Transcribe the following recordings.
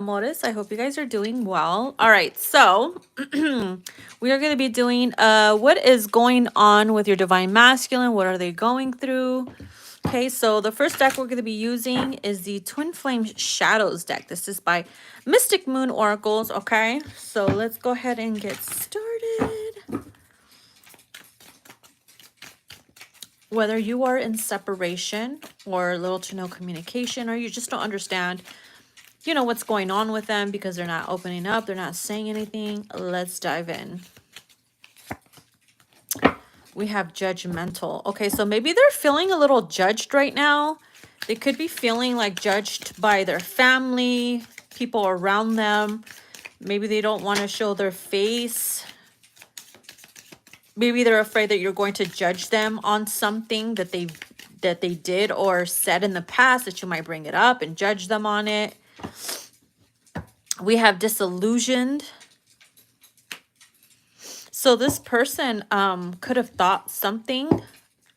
Amores, I hope you guys are doing well. All right, so we are going to be doing what is going on with your divine masculine. What are they going through? Okay, so the first deck we're going to be using is the Twin Flame Shadows deck. This is by Mystic Moon Oracles. Okay, so let's go ahead and get started. Whether you are in separation or little to no communication, or you just don't understand, you know, what's going on with them because they're not opening up, they're not saying anything, let's dive in. We have judgmental. Okay, so maybe they're feeling a little judged right now. They could be feeling like judged by their family, people around them. Maybe they don't want to show their face. Maybe they're afraid that you're going to judge them on something that they did or said in the past, that you might bring it up and judge them on it. We have disillusioned. So this person could have thought something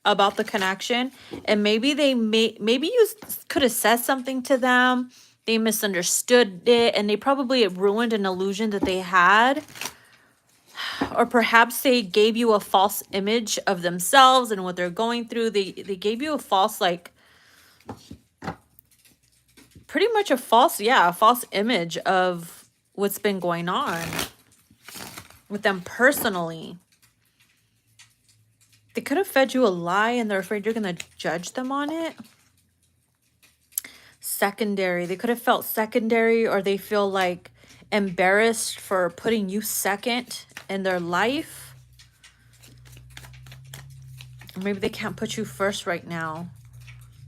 about the connection, and maybe maybe you could have said something to them. They misunderstood it, and they probably ruined an illusion that they had. Or perhaps they gave you a false image of themselves and what they're going through. They gave you a false, like, pretty much a false image of what's been going on with them personally. They could have fed you a lie and they're afraid you're going to judge them on it. Secondary. They could have felt secondary, or they feel like embarrassed for putting you second in their life. Or maybe they can't put you first right now.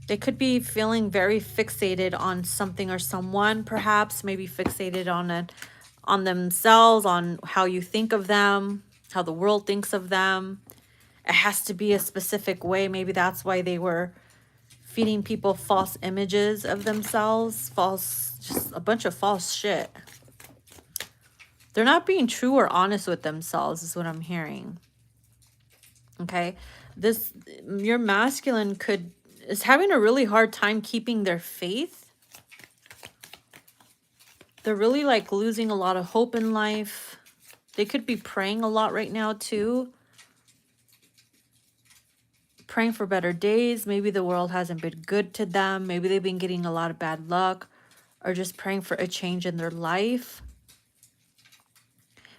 They could be feeling very fixated on something or someone, perhaps. Maybe fixated on themselves, on how you think of them, how the world thinks of them. It has to be a specific way. Maybe that's why they were feeding people false images of themselves. Just a bunch of false shit. They're not being true or honest with themselves is what I'm hearing. Okay. Your masculine is having a really hard time keeping their faith. They're really like losing a lot of hope in life. They could be praying a lot right now too. Praying for better days. Maybe the world hasn't been good to them. Maybe they've been getting a lot of bad luck, or just praying for a change in their life.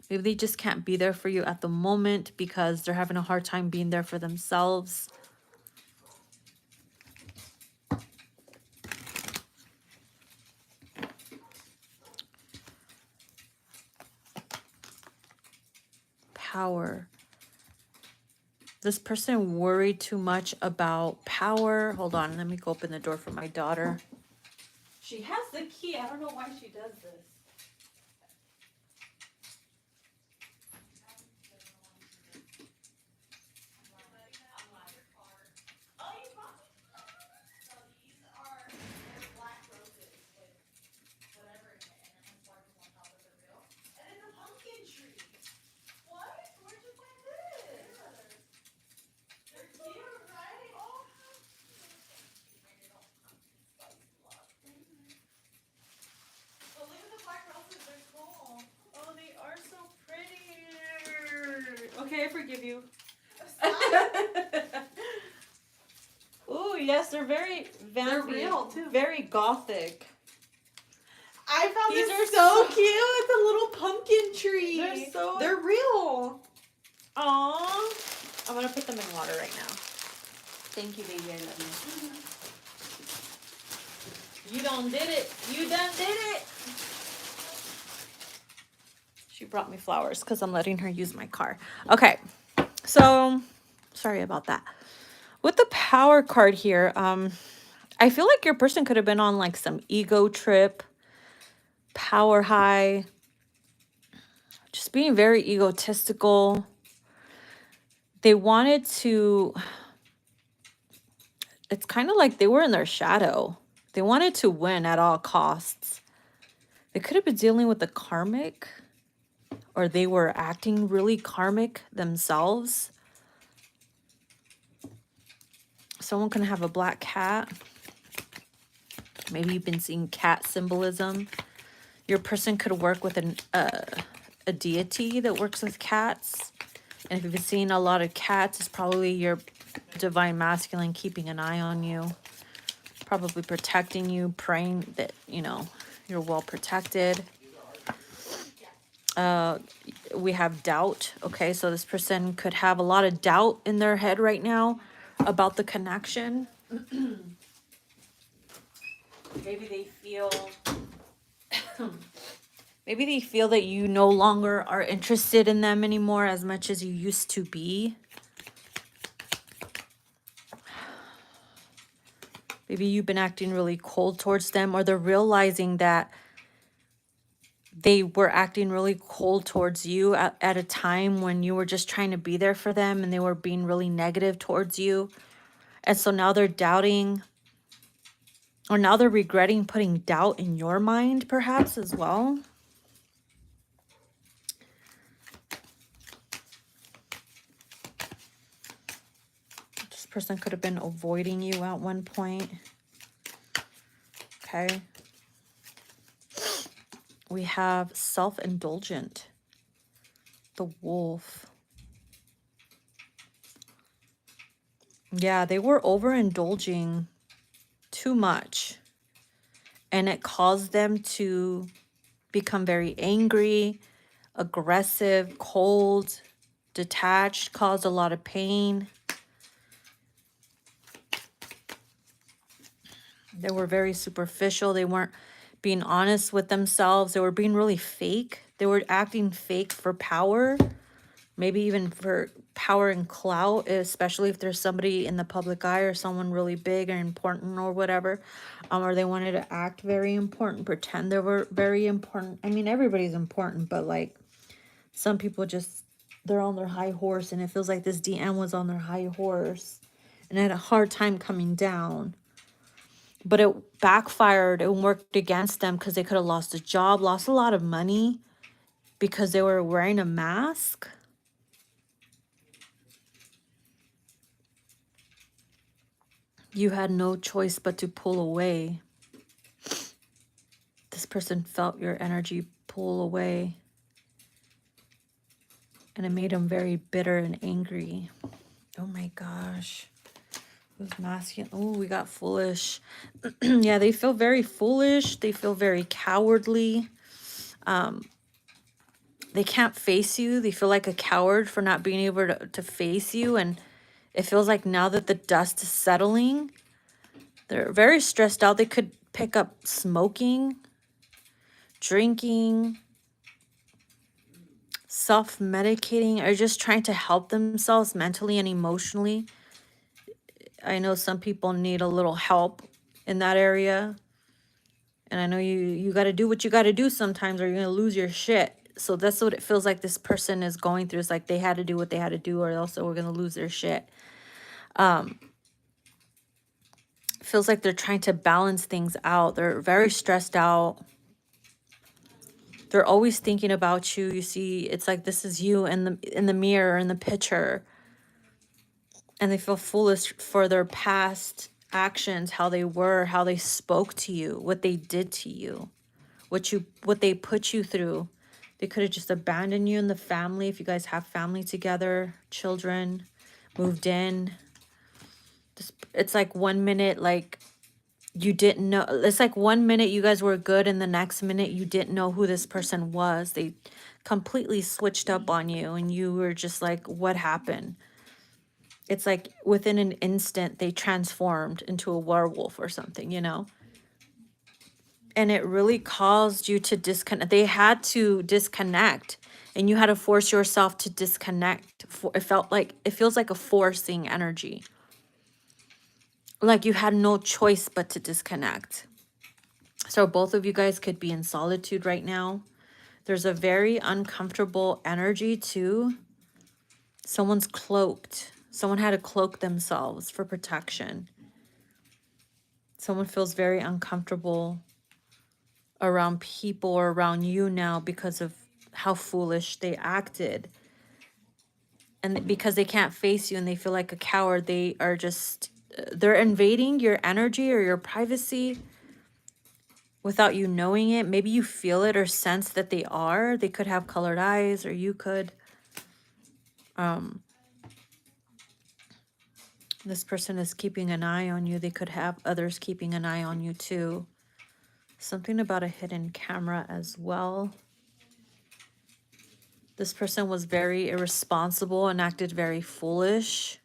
Maybe they just can't be there for you at the moment because they're having a hard time being there for themselves. Power. This person worried too much about power. Hold on, let me go open the door for my daughter. She has the key. I don't know why she does this. Okay, I forgive you. Oh, yes, they're very vampy. They're real, too. Very gothic. I found these so cute. It's a little pumpkin tree. They're real. Aww. I'm going to put them in water right now. Thank you, baby. I love you. You done did it. You done did it. She brought me flowers because I'm letting her use my car. Okay. So, sorry about that. With the power card here, I feel like your person could have been on like some ego trip, power high, just being very egotistical. They wanted to, it's kind of like they were in their shadow. They wanted to win at all costs. They could have been dealing with the karmic, or they were acting really karmic themselves. Someone can have a black cat. Maybe you've been seeing cat symbolism. Your person could work with a deity that works with cats. And if you've seen a lot of cats, it's probably your divine masculine keeping an eye on you. Probably protecting you, praying that, you know, you're well protected. We have doubt. Okay, so this person could have a lot of doubt in their head right now about the connection. Maybe they feel maybe they feel that you no longer are interested in them anymore as much as you used to be. Maybe you've been acting really cold towards them, or they're realizing that they were acting really cold towards you at a time when you were just trying to be there for them and they were being really negative towards you. And so now they're doubting, or now they're regretting putting doubt in your mind perhaps as well. This person could have been avoiding you at one point. Okay. We have self-indulgent, the wolf. Yeah, they were overindulging too much. And it caused them to become very angry, aggressive, cold, detached, caused a lot of pain. They were very superficial. They weren't being honest with themselves. They were being really fake. They were acting fake for power, maybe even for power and clout, especially if there's somebody in the public eye or someone really big and important or whatever, or they wanted to act very important, pretend they were very important. I mean, everybody's important, but like some people just, they're on their high horse, and it feels like this DM was on their high horse and had a hard time coming down. But it backfired and worked against them because they could have lost a job, lost a lot of money because they were wearing a mask. You had no choice but to pull away. This person felt your energy pull away. And it made them very bitter and angry. Oh my gosh. Who's masculine? Oh, we got foolish. Yeah, they feel very foolish. They feel very cowardly. They can't face you. They feel like a coward for not being able to face you. And it feels like now that the dust is settling, they're very stressed out. They could pick up smoking, drinking, self-medicating, or just trying to help themselves mentally and emotionally. I know some people need a little help in that area. And I know you got to do what you got to do sometimes, or you're going to lose your shit. So that's what it feels like this person is going through. It's like they had to do what they had to do, or else we're going to lose their shit. Feels like they're trying to balance things out. They're very stressed out. They're always thinking about you. You see, it's like this is you in the mirror, in the picture. And they feel foolish for their past actions, how they were, how they spoke to you, what they did to you, what they put you through. They could have just abandoned you in the family if you guys have family together, children, moved in. It's like 1 minute, like you didn't know. It's like 1 minute you guys were good, and the next minute you didn't know who this person was. They completely switched up on you, and you were just like, what happened? It's like within an instant they transformed into a werewolf or something, you know? And it really caused you to disconnect. They had to disconnect, and you had to force yourself to disconnect. It feels like a forcing energy. Like you had no choice but to disconnect. So both of you guys could be in solitude right now. There's a very uncomfortable energy too. Someone's cloaked. Someone had to cloak themselves for protection. Someone feels very uncomfortable around people or around you now because of how foolish they acted. And because they can't face you and they feel like a coward, they are just, they're invading your energy or your privacy without you knowing it. Maybe you feel it or sense that they are. They could have colored eyes, or you could. This person is keeping an eye on you. They could have others keeping an eye on you too. Something about a hidden camera as well. This person was very irresponsible and acted very foolish.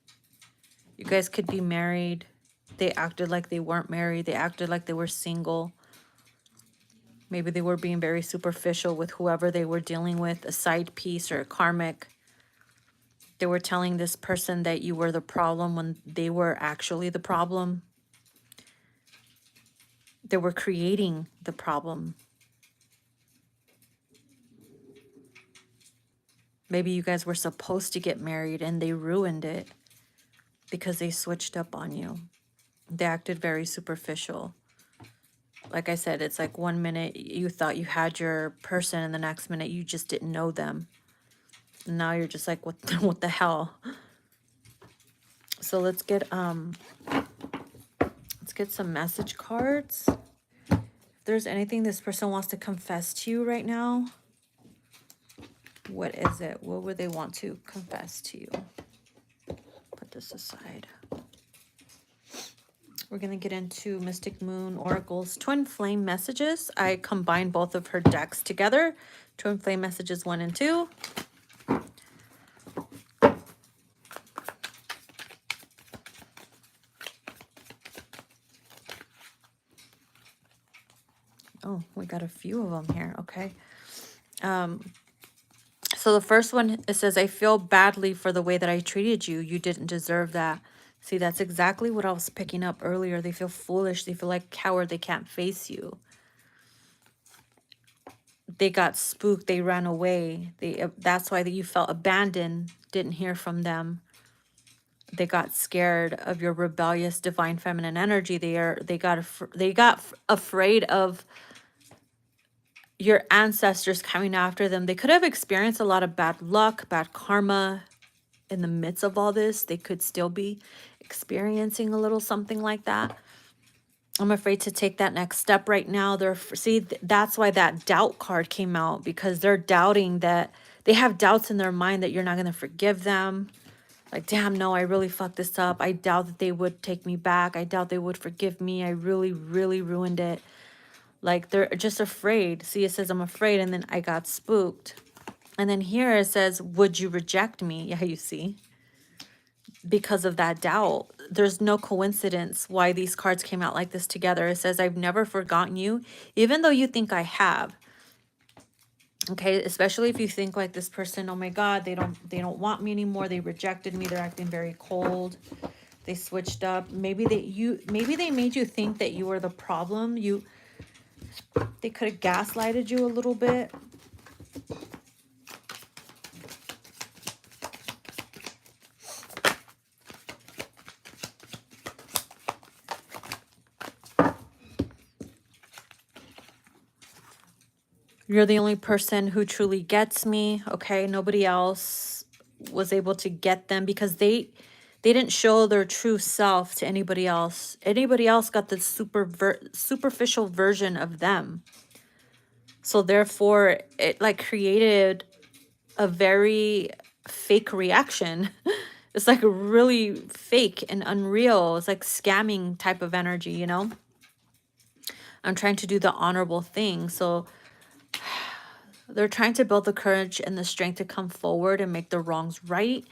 You guys could be married. They acted like they weren't married. They acted like they were single. Maybe they were being very superficial with whoever they were dealing with, a side piece or a karmic. They were telling this person that you were the problem when they were actually the problem. They were creating the problem. Maybe you guys were supposed to get married and they ruined it because they switched up on you. They acted very superficial. Like I said, it's like 1 minute you thought you had your person and the next minute you just didn't know them. And now you're just like, what the hell? So let's get some message cards. If there's anything this person wants to confess to you right now, what is it? What would they want to confess to you? Put this aside. We're going to get into Mystic Moon Oracle's Twin Flame Messages. I combined both of her decks together. Twin Flame Messages 1 and 2. Oh, we got a few of them here. Okay. So the first one, it says, I feel badly for the way that I treated you. You didn't deserve that. See, that's exactly what I was picking up earlier. They feel foolish. They feel like coward. They can't face you. They got spooked. They ran away. That's why you felt abandoned. Didn't hear from them. They got scared of your rebellious divine feminine energy. They got afraid of your ancestors coming after them. They could have experienced a lot of bad luck, bad karma in the midst of all this. They could still be experiencing a little something like that. I'm afraid to take that next step right now. That's why that doubt card came out, because they're doubting that they have doubts in their mind that you're not going to forgive them. Like, damn, no, I really fucked this up. I doubt that they would take me back. I doubt they would forgive me. I really, really ruined it. Like, they're just afraid. See, it says, I'm afraid, and then I got spooked. And then here it says, would you reject me? Yeah, you see. Because of that doubt. There's no coincidence why these cards came out like this together. It says, I've never forgotten you, even though you think I have. Okay, especially if you think like this person, oh my God, they don't want me anymore. They rejected me. They're acting very cold. They switched up. Maybe they made you think that you were the problem. They could have gaslighted you a little bit. You're the only person who truly gets me. Okay, nobody else was able to get them because they didn't show their true self to anybody else. Anybody else got the superficial version of them. So therefore, it like created a very fake reaction. It's like really fake and unreal. It's like scamming type of energy, you know? I'm trying to do the honorable thing. So they're trying to build the courage and the strength to come forward and make the wrongs right.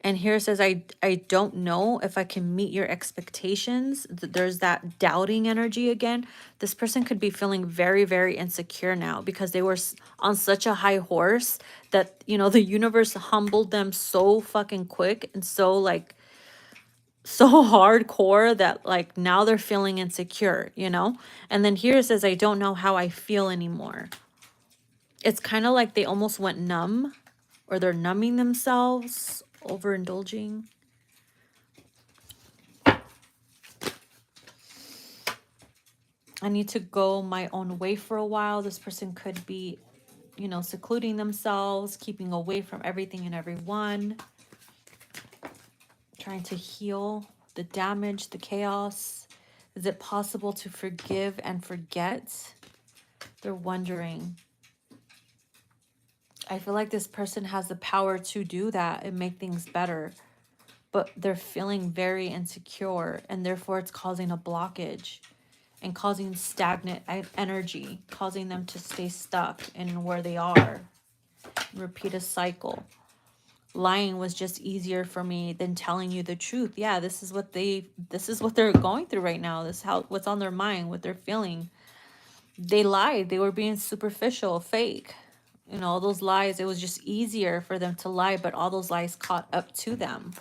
And here it says, I don't know if I can meet your expectations. There's that doubting energy again. This person could be feeling very, very insecure now because they were on such a high horse that, you know, the universe humbled them so fucking quick and so like, so hardcore that like now they're feeling insecure, you know? And then here it says, I don't know how I feel anymore. It's kind of like they almost went numb, or they're numbing themselves, overindulging. I need to go my own way for a while. This person could be, you know, secluding themselves, keeping away from everything and everyone, trying to heal the damage, the chaos. Is it possible to forgive and forget? They're wondering. I feel like this person has the power to do that and make things better, but they're feeling very insecure, and therefore it's causing a blockage and causing stagnant energy, causing them to stay stuck in where they are. Repeat a cycle. Lying was just easier for me than telling you the truth. Yeah, this is what they're going through right now. This is what's on their mind, what they're feeling. They lied. They were being superficial, fake. You know, all those lies, it was just easier for them to lie, but all those lies caught up to them.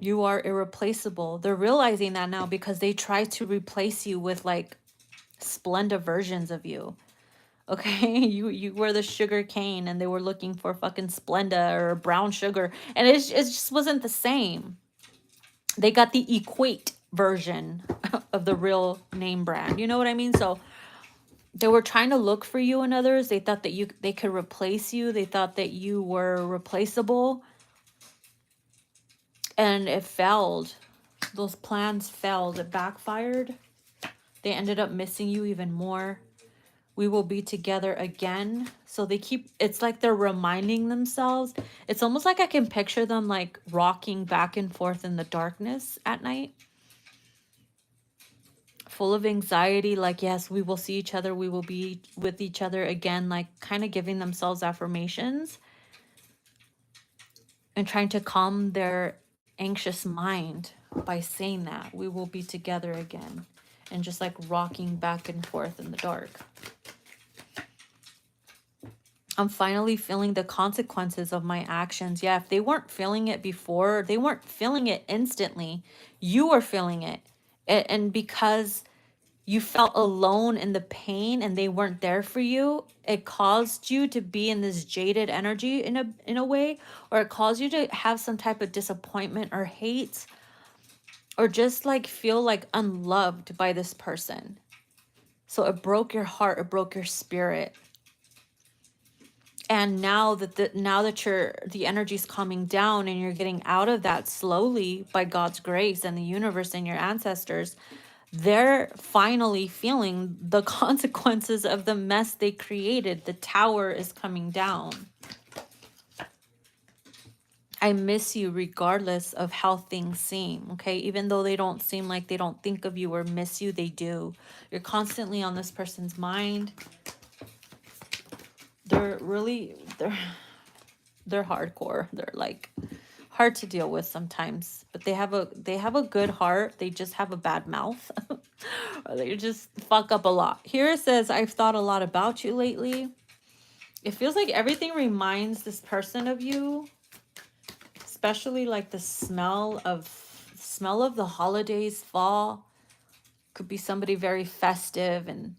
You are irreplaceable. They're realizing that now because they try to replace you with like Splenda versions of you. Okay, you were the sugar cane and they were looking for fucking Splenda or brown sugar, and it just wasn't the same. They got the equate version of the real name brand. You know what I mean? So they were trying to look for you in others. They thought that they could replace you. They thought that you were replaceable, and it failed. Those plans failed. It backfired. They ended up missing you even more. We will be together again. So they keep, it's like they're reminding themselves. It's almost like I can picture them like rocking back and forth in the darkness at night, full of anxiety, like, yes, we will see each other, we will be with each other again, like kind of giving themselves affirmations and trying to calm their anxious mind by saying that we will be together again, and just like rocking back and forth in the dark. I'm finally feeling the consequences of my actions. Yeah, if they weren't feeling it before, they weren't feeling it instantly. You were feeling it. And because you felt alone in the pain and they weren't there for you, it caused you to be in this jaded energy in a way, or it caused you to have some type of disappointment or hate, or just like feel like unloved by this person. So it broke your heart, it broke your spirit. And now that the energy's calming down and you're getting out of that slowly by God's grace and the universe and your ancestors, they're finally feeling the consequences of the mess they created. The tower is coming down. I miss you regardless of how things seem, okay? Even though they don't seem like they don't think of you or miss you, they do. You're constantly on this person's mind. They're hardcore. They're like hard to deal with sometimes, but they have a good heart. They just have a bad mouth. Or they just fuck up a lot. Here it says, I've thought a lot about you lately. It feels like everything reminds this person of you, especially like the smell of the holidays, fall. Could be somebody very festive, and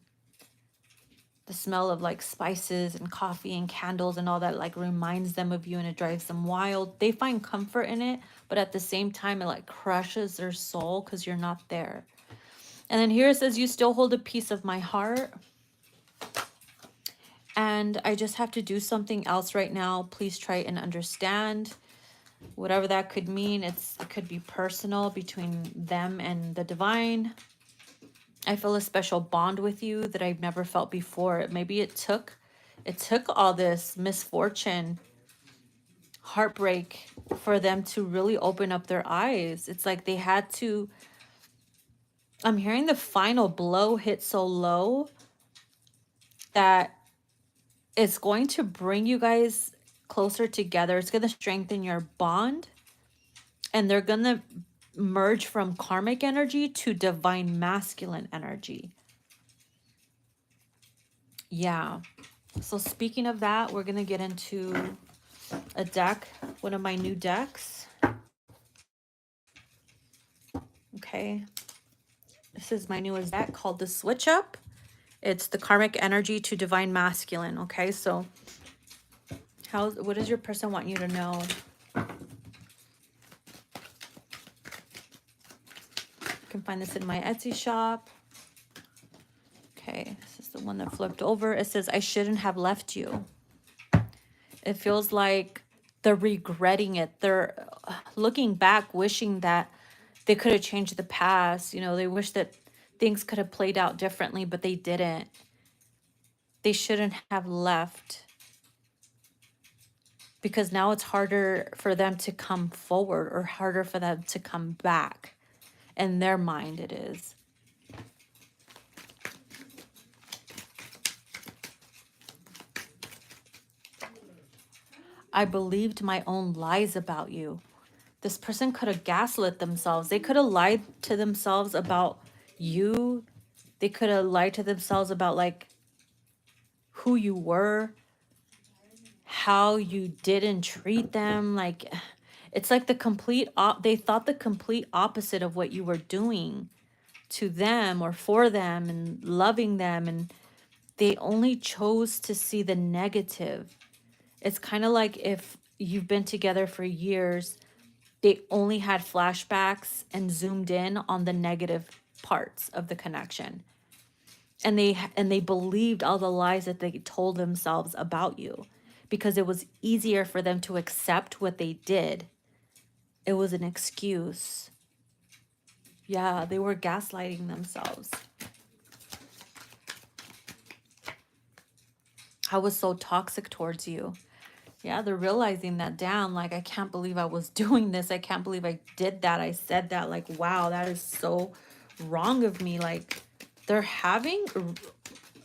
the smell of like spices and coffee and candles and all that like reminds them of you, and it drives them wild. They find comfort in it, but at the same time it like crushes their soul because you're not there. And then here it says, you still hold a piece of my heart, and I just have to do something else right now. Please try and understand. Whatever that could mean. It could be personal between them and the divine. I feel a special bond with you that I've never felt before. Maybe it took all this misfortune, heartbreak for them to really open up their eyes. It's like they had to. I'm hearing the final blow hit so low that it's going to bring you guys closer together. It's going to strengthen your bond, and they're going to merge from karmic energy to divine masculine energy. Yeah. So speaking of that, we're going to get into a deck, one of my new decks. Okay. This is my newest deck called the Switch Up. It's the karmic energy to divine masculine. Okay. So what does your person want you to know? You can find this in my Etsy shop. Okay, this is the one that flipped over. It says, I shouldn't have left you. It feels like they're regretting it. They're looking back, wishing that they could have changed the past. You know, they wish that things could have played out differently, but they didn't. They shouldn't have left, because now it's harder for them to come forward, or harder for them to come back. In their mind, it is. I believed my own lies about you. This person could have gaslit themselves. They could have lied to themselves about you. They could have lied to themselves about like who you were, how you didn't treat them. Like, it's like the complete they thought the complete opposite of what you were doing to them or for them and loving them, and they only chose to see the negative. It's kind of like if you've been together for years, they only had flashbacks and zoomed in on the negative parts of the connection. And they believed all the lies that they told themselves about you, because it was easier for them to accept what they did. It was an excuse. Yeah, they were gaslighting themselves. I was so toxic towards you. Yeah, they're realizing that down. Like, I can't believe I was doing this. I can't believe I did that. I said that. Like, wow, that is so wrong of me. Like, they're having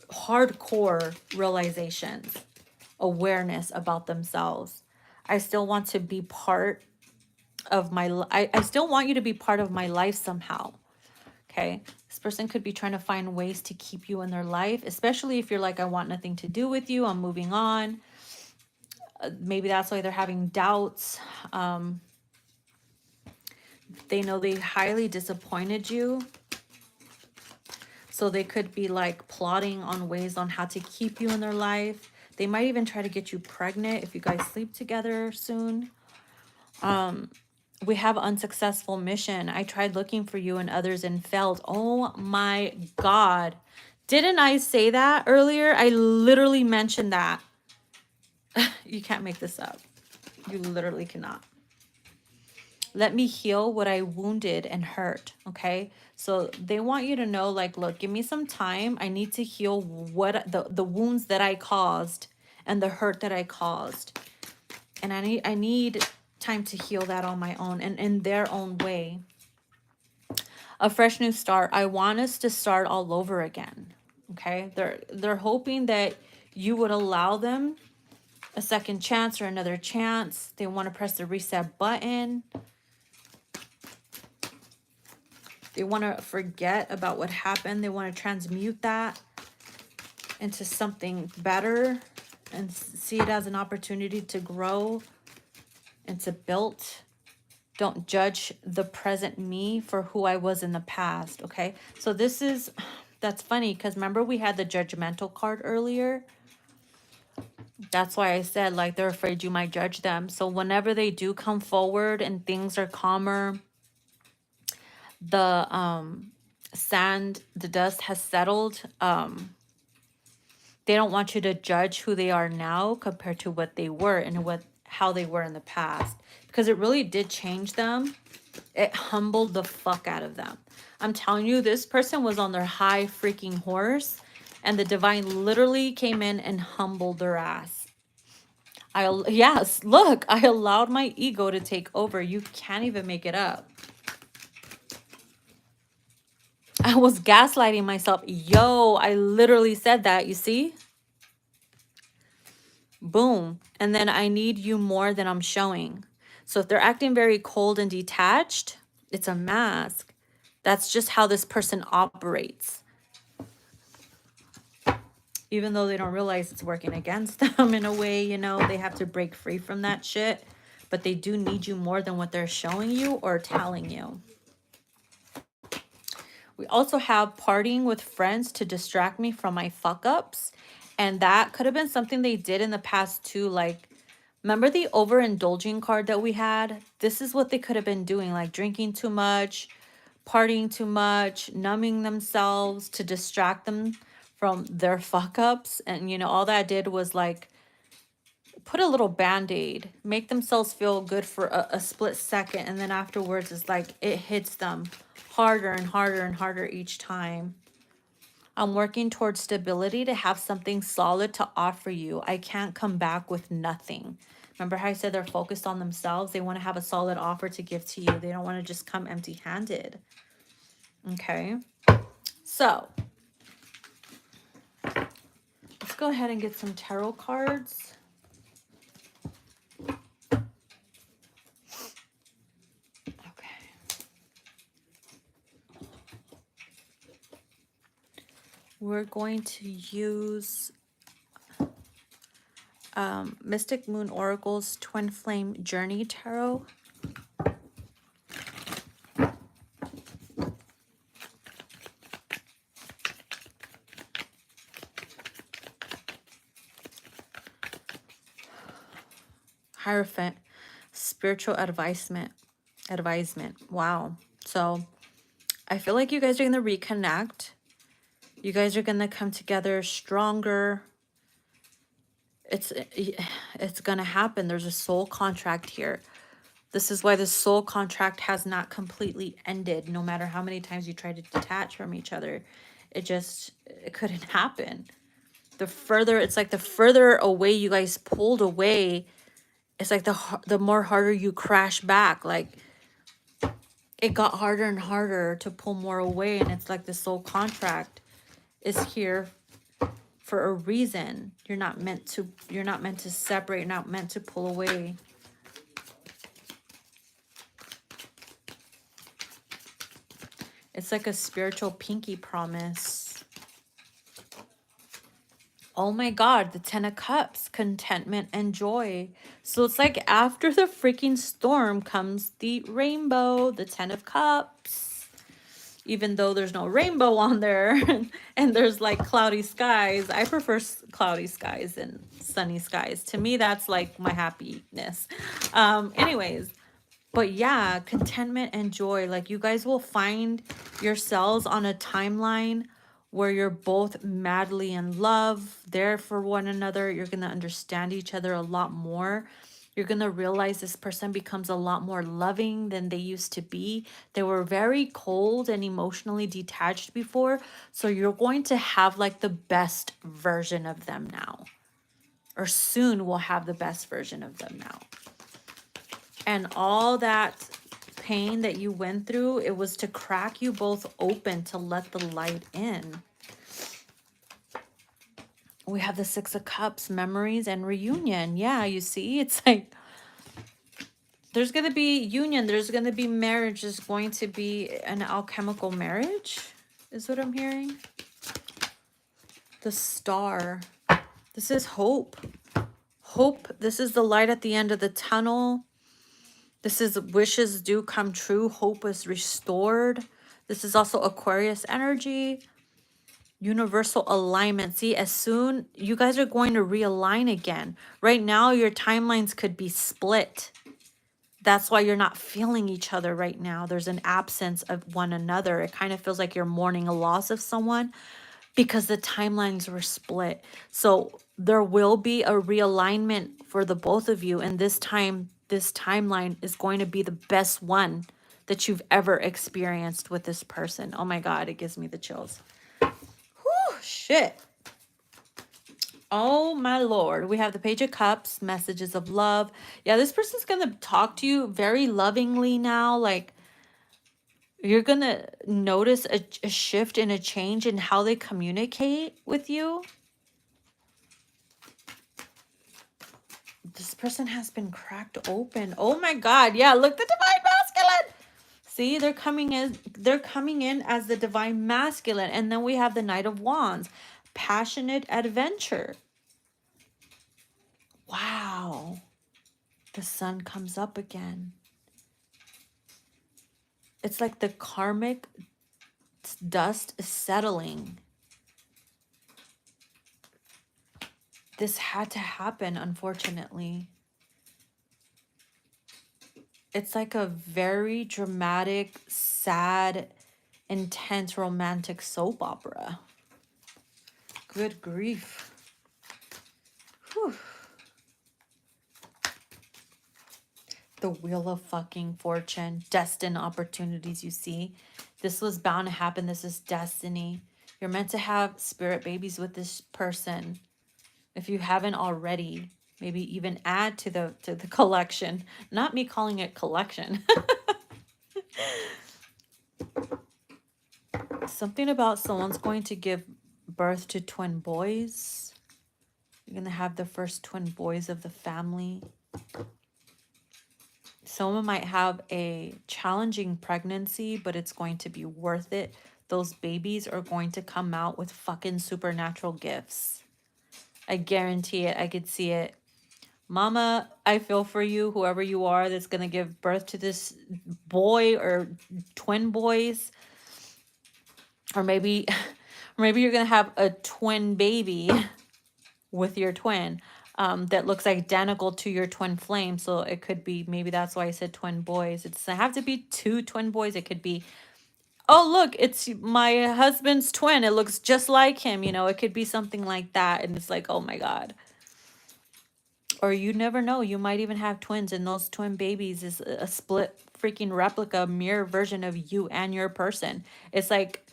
hardcore realizations, awareness about themselves. I still want to be part of I still want you to be part of my life somehow. Okay. This person could be trying to find ways to keep you in their life, especially if you're like, I want nothing to do with you, I'm moving on. Maybe that's why they're having doubts. They know they highly disappointed you. So they could be like plotting on ways on how to keep you in their life. They might even try to get you pregnant if you guys sleep together soon. We have unsuccessful mission. I tried looking for you and others and failed. Oh my God. Didn't I say that earlier? I literally mentioned that. You can't make this up. You literally cannot. Let me heal what I wounded and hurt. Okay. So they want you to know, like, look, give me some time. I need to heal what the wounds that I caused and the hurt that I caused. And I need time to heal that on my own and in their own way. A fresh new start. I want us to start all over again. Okay. They're hoping that you would allow them a second chance or another chance. They want to press the reset button. They want to forget about what happened. They want to transmute that into something better and see it as an opportunity to grow and to build. Don't judge the present me for who I was in the past, okay? So this is, that's funny because remember we had the judgmental card earlier? That's why I said, like, they're afraid you might judge them. So whenever they do come forward and things are calmer, the the dust has settled, they don't want you to judge who they are now compared to what they were and how they were in the past, because it really did change them. It humbled the fuck out of them. I'm telling you, this person was on their high freaking horse and the divine literally came in and humbled their ass. Yes, look, I allowed my ego to take over. You can't even make it up. I was gaslighting myself. Yo, I literally said that, you see? Boom. And then I need you more than I'm showing. So if they're acting very cold and detached, it's a mask. That's just how this person operates. Even though they don't realize it's working against them in a way, you know, they have to break free from that shit. But they do need you more than what they're showing you or telling you. We also have partying with friends to distract me from my fuck-ups. And that could have been something they did in the past too. Like, remember the overindulging card that we had? This is what they could have been doing, like drinking too much, partying too much, numbing themselves to distract them from their fuck-ups. And, you know, all that did was like put a little band-aid, make themselves feel good for a split second. And then afterwards, it's like it hits them harder and harder and harder each time. I'm working towards stability to have something solid to offer you. I can't come back with nothing. Remember how I said they're focused on themselves? They want to have a solid offer to give to you. They don't want to just come empty-handed. Okay. So, let's go ahead and get some tarot cards. We're going to use Mystic Moon Oracle's Twin Flame Journey Tarot. Hierophant, Spiritual Advisement. Wow. So I feel like you guys are going to reconnect. You guys are going to come together stronger. It's going to happen. There's a soul contract here. This is why the soul contract has not completely ended. No matter how many times you try to detach from each other, it couldn't happen. It's like the further away you guys pulled away, it's like the more harder you crash back. Like it got harder and harder to pull more away. And it's like the soul contract is here for a reason. You're not meant to separate, you're not meant to pull away. It's like a spiritual pinky promise. Oh my God, the 10 of Cups, contentment and joy. So it's like after the freaking storm comes the rainbow, the 10 of Cups. Even though there's no rainbow on there and there's like cloudy skies. I prefer cloudy skies than sunny skies. To me, that's like my happiness. Anyways, but yeah, contentment and joy. Like you guys will find yourselves on a timeline where you're both madly in love, there for one another. You're going to understand each other a lot more. You're going to realize this person becomes a lot more loving than they used to be. They were very cold and emotionally detached before. So you're going to have like the best version of them now. Or soon we'll have the best version of them now. And all that pain that you went through, it was to crack you both open to let the light in. We have the 6 of Cups, memories and reunion. Yeah, you see, it's like there's going to be union. There's going to be marriage. There's going to be an alchemical marriage is what I'm hearing. The Star. This is hope. Hope. This is the light at the end of the tunnel. This is wishes do come true. Hope is restored. This is also Aquarius energy. Universal alignment. See, as soon you guys are going to realign again. Right now, your timelines could be split. That's why you're not feeling each other right now. There's an absence of one another. It kind of feels like you're mourning a loss of someone because the timelines were split. So there will be a realignment for the both of you. And this time, this timeline is going to be the best one that you've ever experienced with this person. Oh my God, it gives me the chills. Whew, shit. Oh my Lord. We have the Page of Cups, messages of love. Yeah, this person's going to talk to you very lovingly now. Like, you're going to notice a shift and a change in how they communicate with you. This person has been cracked open. Oh my God. Yeah, look, the Divine Masculine. See, they're coming in as the Divine Masculine. And then we have the Knight of Wands. Passionate adventure. Wow. The sun comes up again. It's like the karmic dust is settling. This had to happen, unfortunately. It's like a very dramatic, sad, intense, romantic soap opera. Good grief. Whew. The Wheel of fucking Fortune. Destined opportunities, you see. This was bound to happen. This is destiny. You're meant to have spirit babies with this person. If you haven't already, maybe even add to the collection. Not me calling it collection. Something about someone's going to give birth to twin boys. You're going to have the first twin boys of the family. Someone might have a challenging pregnancy, but it's going to be worth it. Those babies are going to come out with fucking supernatural gifts. I guarantee it. I could see it. Mama, I feel for you, whoever you are that's going to give birth to this boy or twin boys. Or maybe you're going to have a twin baby with your twin that looks identical to your twin flame. So it could be, maybe that's why I said twin boys. It doesn't have to be two twin boys. It could be, oh, look, it's my husband's twin. It looks just like him. You know, it could be something like that. And it's like, oh my God. Or you never know. You might even have twins, and those twin babies is a split freaking replica, mirror version of you and your person. It's like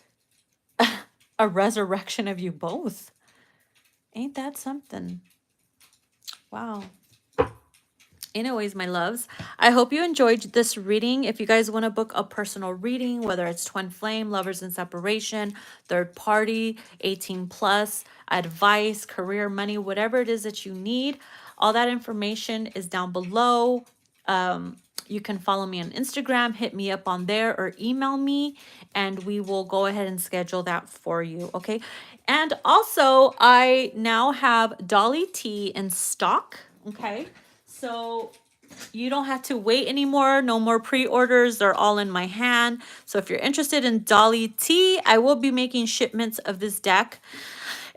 a resurrection of you both. Ain't that something? Wow. Anyways, my loves, I hope you enjoyed this reading. If you guys want to book a personal reading, whether it's twin flame, lovers in separation, third party, 18 plus, advice, career, money, whatever it is that you need, all that information is down below. You can follow me on Instagram, hit me up on there, or email me, and we will go ahead and schedule that for you, okay? And also, I now have Dolly Tea in stock, okay? So you don't have to wait anymore. No more pre-orders. They're all in my hand. So if you're interested in Dolly Tea, I will be making shipments of this deck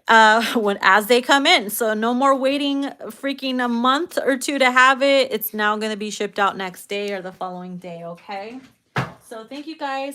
as they come in. So no more waiting freaking a month or two to have it. It's now going to be shipped out next day or the following day, okay? So thank you guys.